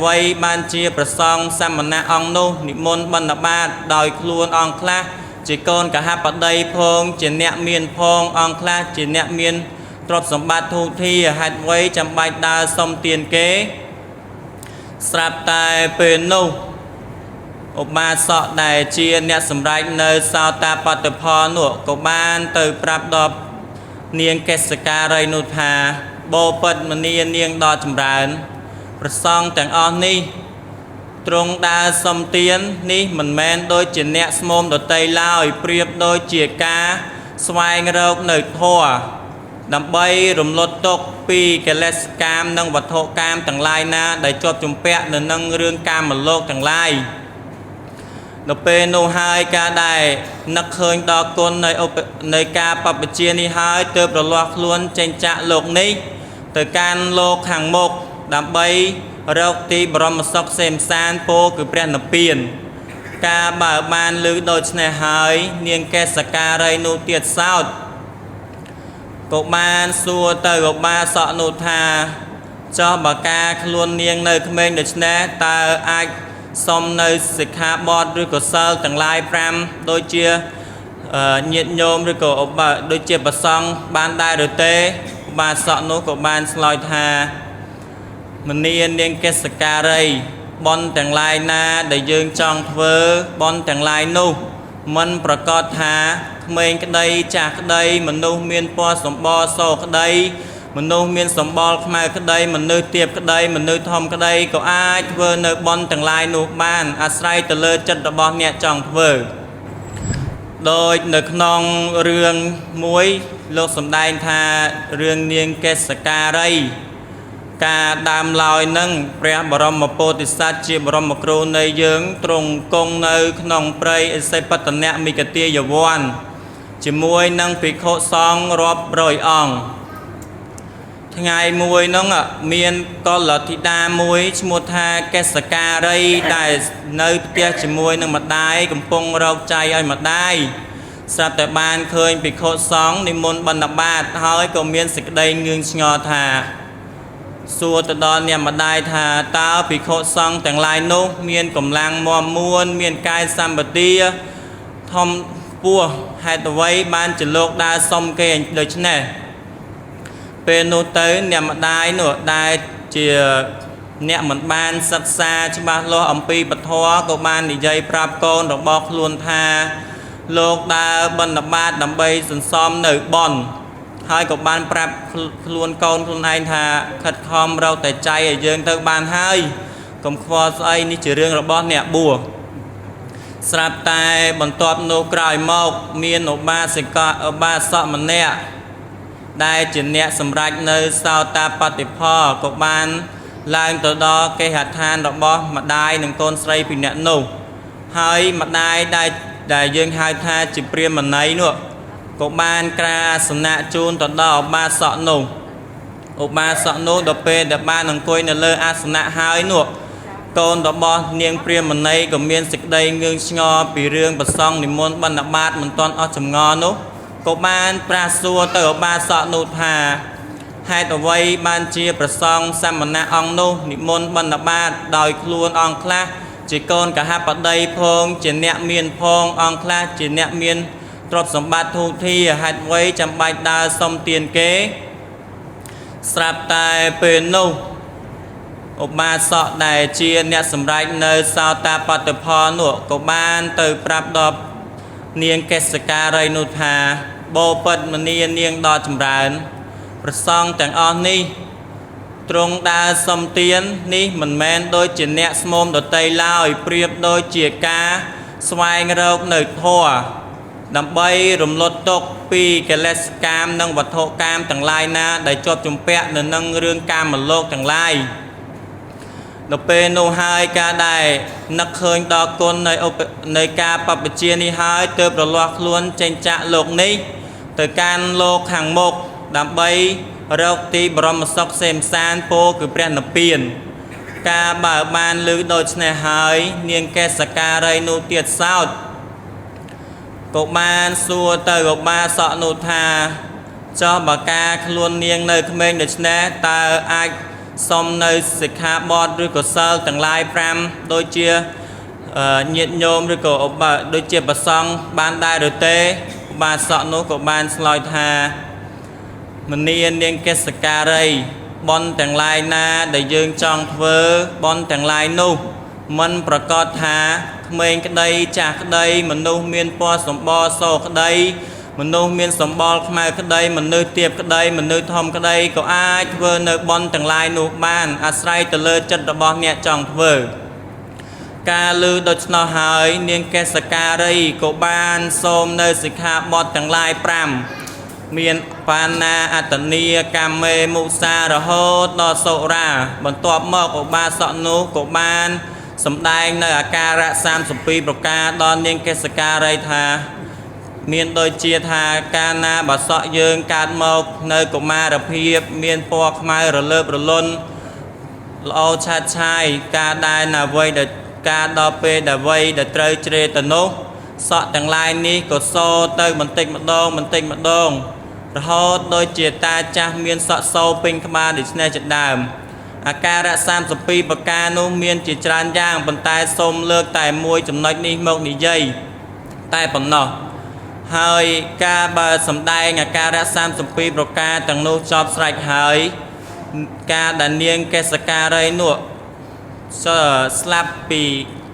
ไว้บานเชียประซองสมณะองนุนิมนต์บรรณบาตโดยคลวนองคลาจีโกนกะฮับปไดพงเจเนเมียนพงองคลาเจเนเมียนตรบสมบัติทุกที่หัดไว้จำใบดาสมเตียนเกสราบตายเป็นนุอบมาสอดได้เชียนเนี่ยสำไรเนยสาวตาปัตตพอหนวกกบ้านเตยปรับดอบเนียงเกษกาไรนุธาโบปิดมันเนียงดอจำรานประซองแต่งออนนี่ตรงดาสมเตียนนี่มันแมนโดยเจเนสมมโดยไตลาวเปรียบโดยเจียกาสวายเงาเนยทั่วดำใบรมลดตกปีเกลสกามนังวัตถุกามต่างลายนาได้จบจุ่มเปะในนังเรื่องกามมันโลกต่างลายนเปโนไฮกาได้นักเคยดอกกลในกาปปเจียนิไฮเติบระลอกล้วนเจนจะโลกนี้แต่การโลกห่างมกดำใบเราตีบรมศกเซมซานโปคือเปลี่ยนเปลี่ยนกาบ่าบานลือโดยในไฮเนียงแกสการายนูเตียดเศร้ากบานสัวเตยกบาสอนุธาเจ้าบากาขลวนเนียงในเขมรเดชแนตาไอสมในสิกขาบอดหรือกเซลต่างลายพรำโดยเชียเงียโยมหรือกบโดยเชียประซองบานได้หรือเตบาสอนุกบานสลอยธามันเนียนเนียงเกสการัยบอนต่างลายนาได้ยืงจองเวอบอนต่างลายนุมันประกอบธาเมงกระไดจากกระไดมันนูเมียนปอสมบอโซกระไดมันนูเมียนสมบอลขมากระไดมันนูเตียบกระไดมันนูทอมกระไดก็อายเวอร์เนบอนต่างลายนูบ้านอาศัยตะเลจัดระบอบเนี่ยจองเวอร์โดยเนกนองเรื่องมวยโลกสมได้ธาเรื่องเนียงเกสการัยกาดามลอยนั่งเปรียบรมโพธิสัตว์จีบรมครูในยืงตรงกงในขนมเปรย์ใส่ปัตตเนะมีกตียวันจีมวยนั่งปีโคซองรอบรอยอ่องทั้งไงมวยนั่งเมียนก็หลอดทิดามวยชมุทาแกสการัยได้ในเตียจีมวยนั่งมาได้กำปงเราใจเอามาได้สัตว์บานเคยปีโคซองในมณฑบรรณบาตเฮ้ยก็เมียนสิกได้เงืองงอธาส่วนตดอนเนี่ยมาได้ทาตาปีโคซองแต่งลายนุเมียนกำลังมอมมวนเมียนกายสัมปติทอมปัวให้ตัวไว้บ้านจะโลกได้สมเกณฑ์โดยเฉพาะเป็นโนเตอร์เนี่ยมาได้หนวดได้เจียเนี่ยเหมือนบ้านศึกษาชบาโลอัมพีปทวก็บ้านใหญ่ปราบโกนดอกบอกลวนทาโลกได้บรรณบาตดำใบสันซ้อมหนึ่งบอลให้กับบ้านปรับคลวนกอนคลวนไอทาขัดคอมเราแต่ใจเยิงเติมบ้านให้กลมควอสไอนี่จะเรื่องระบอบเนี่ยบัวสลับตายบนตอบโนกรายมอกเมียนอบาสิกาอบาสอมันเนี่ยได้จินเนี่ยสำรักในสาวตาปฏิพ่อกับบ้านลางตัวดอเกหัดทานระบอบมาได้หนึ่งต้นไตรปิเนโนให้มาได้ยิงให้ทาจิเปรียมมันไหนเนาะกบานกราสนะจูนต่อดอกบาสอนุอบาสอนุดอกเปดบ้านหนังกุยเนเลออาสนะหายหนวกโกนดอกบอเนียงเปรียมมันในกับเมียนสิกได้เงืองงอปีเรื่องประซองนิมนต์บรรณบาตมันตอนออกจำงอนุกบานปราสัวเตอบาสอนุธาให้ตัวไว้บานเชียประซองสมณะองนุนิมนต์บรรณบาตโดยคลวนองคลาจีโกนกะฮับปไดพงเจเนเมียนพงองคลาเจเนเมียนตรบสมบัติทุกที่หัดไว้จำใบดาสมเตียนเกสราบตายเป็นนุอบมาสอดได้เชียนเนี่ยสำไรเนยสาวตาปัตตพอหนวกกบ้านเตยปรับดอบเนียงเกสการายนุธาโบปิดมันเนียงดอจำรานประซองแต่งออนนี่ตรงดาสมเตียนนี่มันแมนโดยเจเนสมมโดยไตลาวเปรียบโดยเจียกาสวายเงาเนยทั่วดำใบรมลดตกปีเกลสกามนังวัตถุกามต่างลายนาได้จบจุ่มเปะในนังเรื่องกามมันโลกต่างลายนเปโนไฮกาได้นักเคยดอกกลในกาปปเจียนิไฮเติบระลอกล้วนเจนจะโลกนี้แต่การโลกห่างมกดำใบเราตีบรมศกเซมซานโปคือเปลี่ยนเปลี่ยนกาบ่าบานลือโดยในไฮเนียงแกสการายนูเตียดเศร้ากบานสัวเตยกบาสอนุธาเจ้าบากาขลวนเนียงในเขมรเดชแนตาไอส សុំនៅសិក្ខាបទឬក៏សិលទាំងឡាយ5ដូចជាញាតិញោមឬក៏ដូចជាប្រសង់បានដែរឬទេបាទសក់នោះក៏បានឆ្លើយថាមនានាងកេសការីបនទាំងឡាយណាដែលយើងចង់ធ្វើបនទាំងឡាយនោះមិនប្រកាសថាក្មេងក្តីចាស់ក្តីមនុស្សមានពណ៌សម្បរសក្តីមនុស្សមានសម្បល់ខ្មៅក្តីមនុស្សទាបក្តីមនុស្សធំក្តីក៏អាចធ្វើនៅបនទាំងឡាយនោះបានអាស្រ័យទៅលើចិត្តរបស់អ្នកចង់ធ្វើការលឺដូច្នោះហើយនាងកេសការីក៏បានសូមនៅសិក្ខាបទទាំងឡាយ5មានបាណាអត្តនីកាមេមុសាររហូតដល់សុរាបន្ទាប់មកឧបាសកនោះក៏បានសម្ដែងនៅអាការៈ32ប្រការដល់នាងកេសការីថាមានដូចជាថាកាលណាបើសក់យើងកើតមកនៅកុមារភាពមានពណ៌ខ្មៅរលើបរលន់ល្អឆាតឆាយការដែលណាអ្វីដែលការដល់ពេលដែលអ្វីដែលត្រូវជ្រេទៅនោះសក់ទាំងឡាយនេះក៏សូរទៅបន្តិចម្ដងរហូតដូចជាតាចាស់មានសក់សូរពេញក្បាលដូចនេះជាដើមអាការៈ32ប្រការនោះមានជាច្រើនយ៉ាងប៉ុន្តែសូមលើកតែមួយចំណុចនេះមកនិយាយតែប៉ុណ្ណោះហើយការបើសម្ដែងអាការៈ32ប្រការទាំងនោះចប់ស្រេចហើយការដែលនាងកេសការីនោះស្លាប់ពី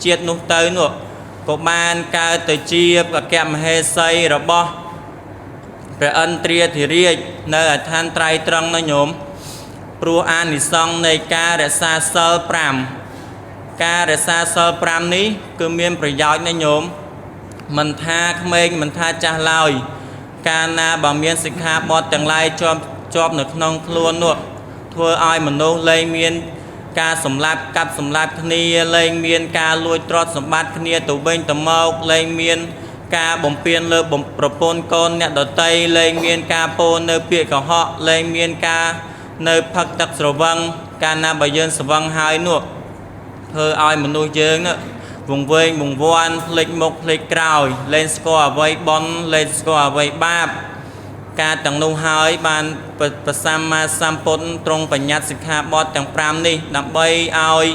ជាតិនោះទៅនោះក៏បានកើតទៅជាអគ្គមហេសីរបស់ព្រះឥន្ទ្រាធិរាជនៅអឋានត្រៃត្រង់នោះញោមព្រោះអានិសង្ឃនៃការរក្សាសិល5ការរក្សាសិល5នេះគឺមានប្រយោជន៍ណាស់ញោមមិនថាក្មេងមិនថាចាស់ឡើយកាលណាបើមានសិក្ខាបទទាំងឡាយជាប់នៅក្នុងខ្លួននោះធ្វើឲ្យមនុស្សលែងមានការសម្លាប់កាប់សម្លាប់គ្នាលែងមានការលួចទ្រព្យសម្បត្តិគ្នាទៅវិញទៅមកលែងមានការបំពានលើប្រពន្ធកូនអ្នកដតីលែងមានការពោលនៅពាក្យកុហកលែងមានការនៅផឹកទឹកស្រវឹងកាលណាបើយើងស្រវឹងហើយនោះធ្វើឲ្យមនុស្សយើងនោះវង្វេងវង្វាន់ភ្លេចមុខភ្លេចក្រោយលែងស្គាល់អ្វីបន់លែងស្គាល់អ្វីបាបការទាំងនោះហើយបានព្រះសម្មាសម្ពុទ្ធទ្រង់បញ្ញត្តិសិក្ខាបទទាំង5នេះដើម្បីឲ្យ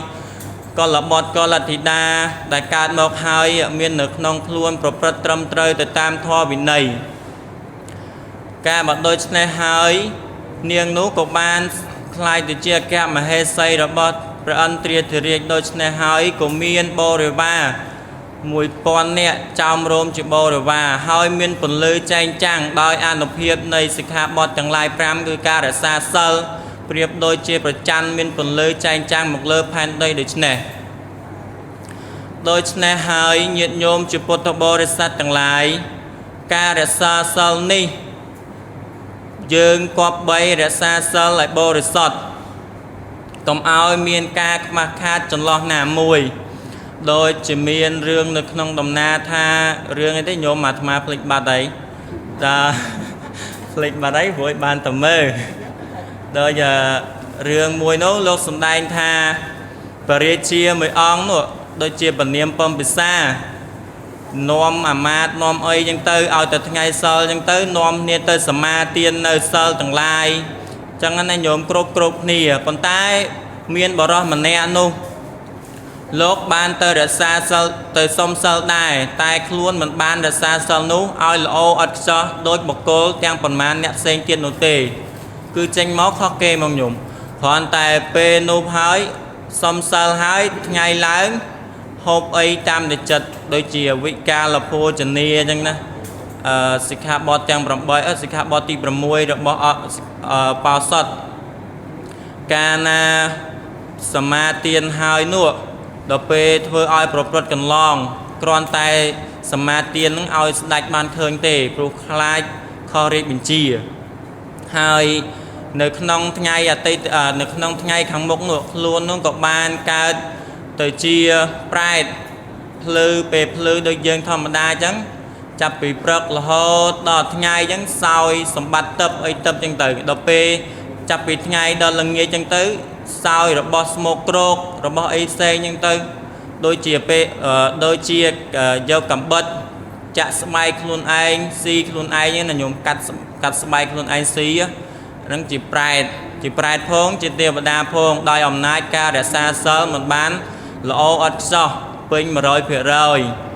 កុលបុត្រកុលធីតាដែលកើតមកហើយមាននៅក្នុងខ្លួនប្រព្រឹត្តត្រឹមត្រូវទៅតាមធម៌វិន័យការបើដូច្នេះហើយនាងនោះក៏បានខ្លាយទៅជាអគ្គមហេសីរបស់ព្រះឥន្ទ្រាធិរាជដូច្នេះហើយក៏មានបរិវារ1000នាក់ចោមរោមជាបរិវារហើយមានពន្លឺចែងចាំងដោយអានុភាពនៃសិក្ខាបទទាំងឡាយ5គឺការរក្សាសិលប្រៀបដូចជាប្រច័ណ្ឌមានពន្លឺចែងចាំងមកលើផែនដីដូច្នេះហើយញាតិញោមជាពុទ្ធបរិស័ទទាំងឡាយការរក្សាសិលនេះយើងគប្បីរក្សាសិលឲ្យបរិសុទ្ធកុំឲ្យមានការខ្មាស់ខាតចន្លោះណាមួយដោយជាមានរឿងនៅក្នុងដំណើរថារឿងអីទេញោមអាត្មាភ្លេចបាត់ហើយតាភ្លេចបាត់ហើយព្រោះបានតែមើលដោយរឿងមួយនោះលោកសម្ដែងថាបរិជាមួយអង្គនោះដូចជាពនាមពំពិសានាំអាមាត្យនាំអីចឹងទៅឲ្យតែថ្ងៃសិលចឹងទៅនាំគ្នាទៅសមាទាននៅសិលទាំងឡាយចឹងណាញោមគ្រប់គ្នាប៉ុន្តែមានបរិសម្នាក់នោះលោកបានទៅរក្សាសិលទៅសុំសិលដែរតែខ្លួនមិនបានរក្សាសិលនោះឲ្យល្អឥតខ្ចោះដោយបុគ្គលទាំងប៉ុន្មានអ្នកផ្សេងទៀតនោះទេគឺចេញមកខុសគេមកញោមគ្រាន់តែពេលនោះហើយសុំសិលហើយថ្ងៃឡើងហូបអីតាមតែចិត្តដូចជាវិកាលភោជនីអញ្ចឹងណាសិក្ខាបទទាំង8សិក្ខាបទទី6របស់បោសតកាលណាសមាទានហើយនោះដល់ពេលធ្វើឲ្យប្រព្រឹត្តកន្លងគ្រាន់តែសមាទាននឹងឲ្យស្ដេចបានឃើញទេព្រោះខ្លាចខុសរាជបញ្ជាហើយនៅក្នុងថ្ងៃនៅក្នុងថ្ងៃខាងមុខនោះខ្លួននោះក៏បានកើតទៅជាប្រែតភ្លឺពេលភ្លឺដូចយើងធម្មតាអញ្ចឹងចាប់ពីព្រឹករហូតដល់ថ្ងៃអញ្ចឹងសោយសម្បត្តិទឹកអីទឹកអញ្ចឹងទៅដល់ពេលចាប់ពីថ្ងៃដល់ល្ងាចអញ្ចឹងទៅសោយរបស់ស្មោកក្រោករបស់អីផ្សេងអញ្ចឹងទៅដូចជាពេលដូចជាយកកំបិតចាក់ស្បែកខ្លួនឯងស៊ីខ្លួនឯងណាញោមកាត់ស្បែកខ្លួនឯងស៊ីហ្នឹងជាប្រែត ជាប្រែតផងជាទេវតាផងដោយអំណាចការរក្សាសិលមិនបានល្អឥតខ្ចោះពេញ 100%